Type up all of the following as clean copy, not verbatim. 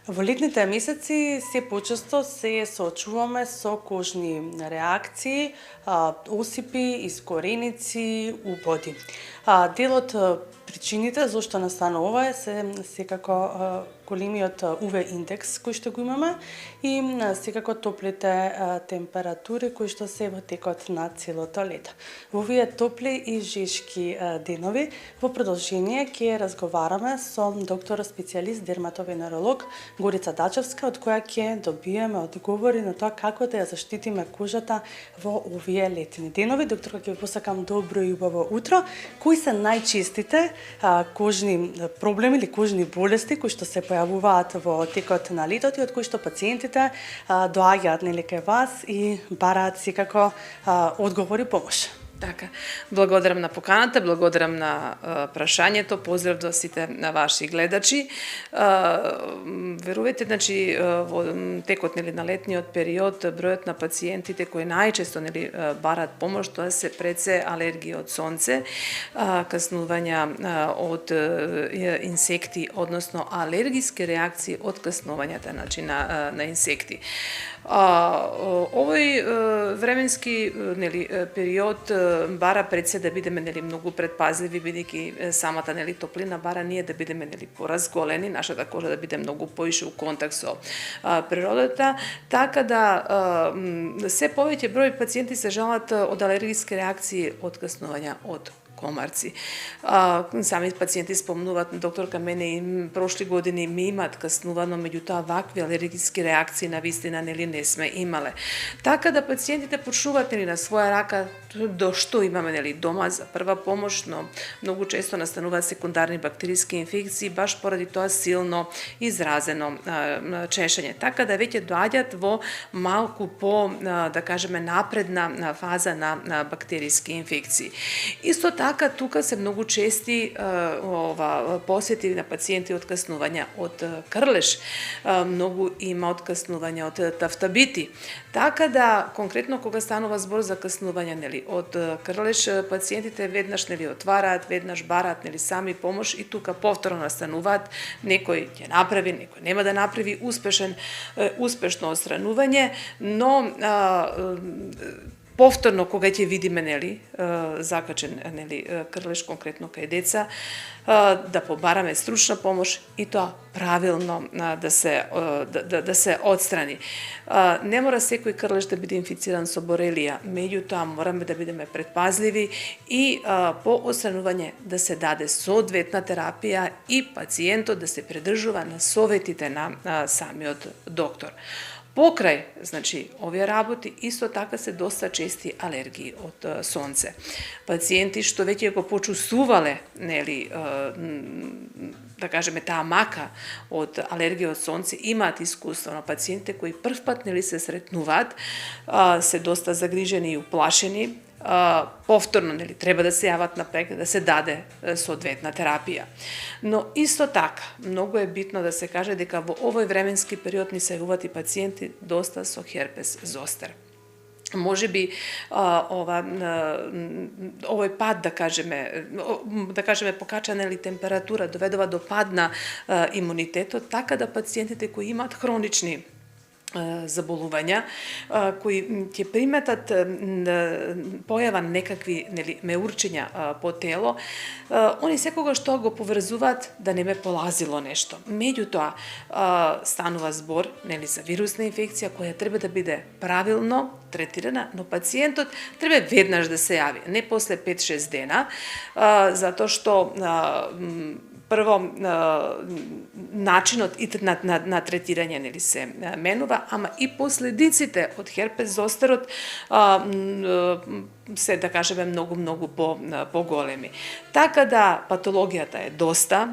Во летните месеци се почесто се соочуваме со кожни реакции, осипи, искореници, убоди. Дел од причините зошто настана ова е секако големиот UV индекс кој што го имаме и секако топлите температури кои што се во текот на целото лето. Во овие топли и жешки денови во продолжение ќе разговараме со доктор специјалист дерматовенеролог Горица Дачевска, од која ќе добиеме одговори на тоа како да ја заштитиме кожата во овие летни денови. Докторка, ќе ви посакам добро и убаво утро. Кои се најчестите кожни проблеми или кожни болести кои што се појавуваат во текот на летото и од кои што пациентите доаѓаат кај вас и бараат секако одговори и помош? Така, благодарам на поканата, благодарам на прашањето, поздрав до сите на ваши гледачи. Верувајте, значи во текот на летниот период бројот на пациентите кои најчесто бараат помош, тоа се пред се алергија од сонце, каснувања од инсекти, односно алергиски реакции од каснувањата на инсекти. Овој временски период бара пред се да бидеме многу предпазливи, бидејќи самата топлина бара ние да бидеме поразголени, нашата кожа да биде многу поише у контакт со природата, така да се повеќе број пациенти се жалат од алергиски реакции од каснувања од комарци. Сами пациенти спомнуваат, докторка, мене и прошли години ми имаат каснувано, меѓутоа вакви алергиски реакции на вистина не сме имале. Така да пациентите почнуваат на своја рака до што имаме дома за прва помош, но многу често настануваат секундарни бактериски инфекции баш поради тоа силно изразено чешење. Така да веќе доаѓаат во малку по, да кажеме, напредна фаза на бактериски инфекции. Исто така, тука се многу чести посети на пациенти од каснувања од крлеш, многу има од каснувања од тафтабити. Така да, конкретно кога станува збор за каснување од крлеш, пациентите веднаш отвараат, веднаш бараат сами помош и тука повторно настануваат, некој ќе направи, некој нема да направи успешно отстранување, но повторно кога ќе видиме закачен крлеш конкретно кај деца, да побараме стручна помош и тоа правилно да се отстрани. Не мора секој крлеш да биде инфициран со борелија, меѓутоа мораме да бидеме предпазливи и по отстранување да се даде соодветна терапија и пациентот да се придржува на советите на самиот доктор. Покрај, значи, овие работи, исто така се доста чести алергии од сонце. Пациенти што веќе го почувствувале, да кажеме, таа мака од алергија од сонце, имаат искуство, но пациентите кои првпат се сретнуваат, се доста загрижени и уплашени, повторно треба да се јават на преглед, да се даде соодветна терапија. Но исто така, многу е битно да се каже дека во овој временски период ни се јавуваат и пациенти доста со херпес зостер. Може би овој пад, да кажеме, покачана температура доведува до пад на имунитетот, така да пациентите кои имаат хронични заболувања, кои ќе приметат појава некакви меурчења по тело, они секогаш тоа го поврзуваат да не ме полазило нешто. Меѓутоа, станува збор за вирусна инфекција која треба да биде правилно третирана, но пациентот треба веднаш да се јави, не после 5-6 дена, затоа што прво, начинот на третирање се менува, ама и последиците од херпес зостерот се, да кажеме, многу поголеми. Така да, патологијата е доста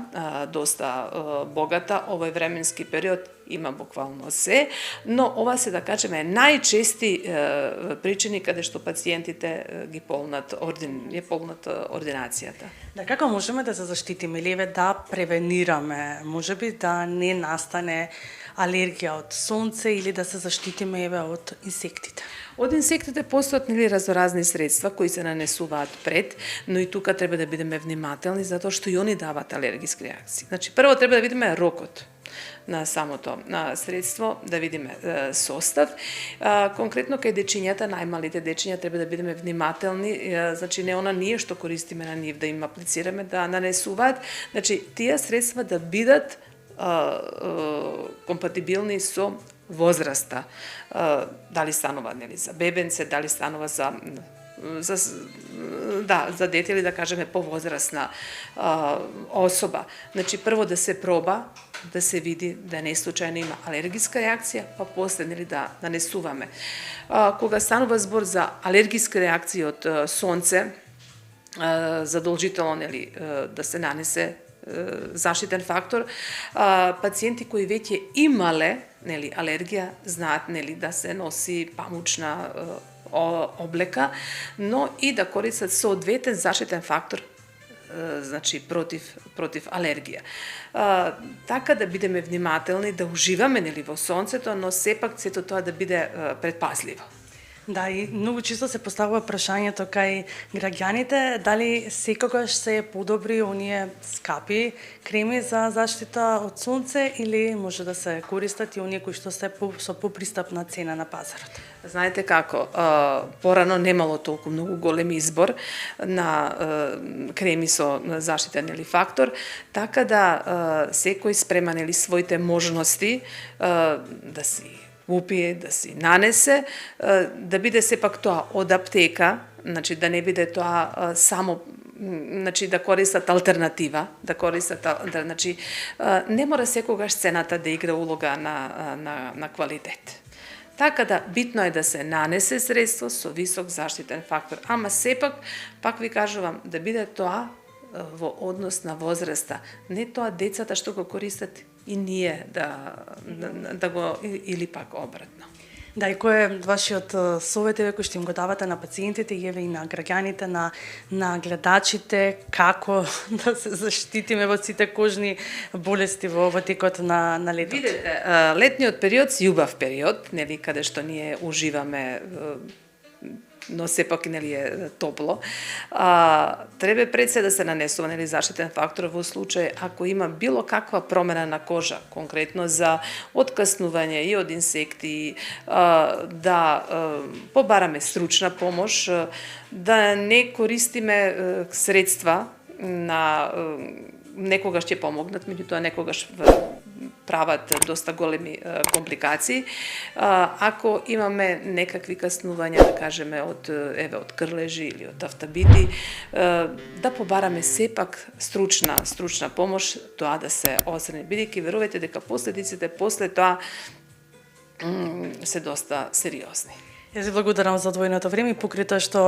богата, овој временски период има буквално се, но ова се, да кажеме, најчести причини каде што пациентите ги полнат ординацијата. Да, како можеме да се заштитиме или да превенираме, можеби да не настане алергија од сонце или да се заштитиме од инсектите? Од инсектите постојат разноразни средства средства кои се нанесуваат пред, но и тука треба да бидеме внимателни затоа што и они даваат алергиски реакции. Значи прво треба да видиме рокот на самото средство, да видиме состав. Конкретно кај дечињата, најмалите дечиња, треба да бидеме внимателни, значи не она ние што користиме на нив да им аплицираме, да нанесуваат, значи тие средства да бидат компатибилни со возраста. Дали станува за бебенце, дали станува за дете или да кажеме повозрасна особа. Значи прво да се проба, да се види да не случајно има алергиска реакција, па после да нанесуваме. Кога станува збор за алергиски реакции од сонце, задолжително да се нанесе заштитен фактор, пациенти кои веќе имале алергија знаат да се носи памучна облека, но и да користат соодветен заштитен фактор, значи против алергија. Така да бидеме внимателни, да уживаме во сонцето, но сепак сето тоа да биде предпазливо. Да, и многу често се поставува прашањето кај граѓаните дали секогаш се подобри оние скапи креми за заштита од сонце или може да се користат и оние кои што се со попристапна цена на пазарот. Знаете како, порано немало толку многу голем избор на креми со заштитен фактор, така да секој спрема своите можности да си купи, да си нанесе, да биде сепак тоа од аптека, значи да не биде тоа само, значи да користат алтернатива, значи не мора секогаш цената да игра улога на квалитет. Така да битно е да се нанесе средство со висок заштитен фактор, ама сепак, пак ви кажувам, да биде тоа во однос на возраста, не тоа децата што го користат и ние да го, или пак обратно. Да, и кој е вашиот совет кој што им го давате на пациентите, и на граѓаните, на гледачите, како да се заштитиме од сите кожни болести во текот на летото? Видете, летниот период е убав период, каде што ние уживаме, но сепак е топло. Треба пред се да се нанесува заштитен фактор во случај ако има било каква промена на кожа, конкретно за откаснување и од инсекти, да побараме стручна помош, да не користиме средства на некогаш ќе помогнат, меѓутоа некогаш прават доста големи компликации. Ако имаме некакви каснувања, да кажеме од крлежи или од афтабити, да побараме сепак стручна помош, тоа да се острани, бидејќи верувајте дека последиците после тоа се доста сериозни. Јас ви благодарам за одвоеното време и покрај тоа што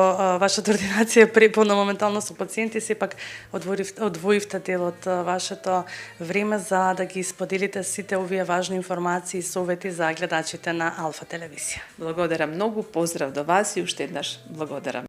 вашата ординација е преполна моментално со пациенти, сепак одвоивте дел од вашето време за да ги споделите сите овие важни информации и совети за гледачите на Алфа телевизија. Благодарам многу, поздрав до вас и уште еднаш благодарам.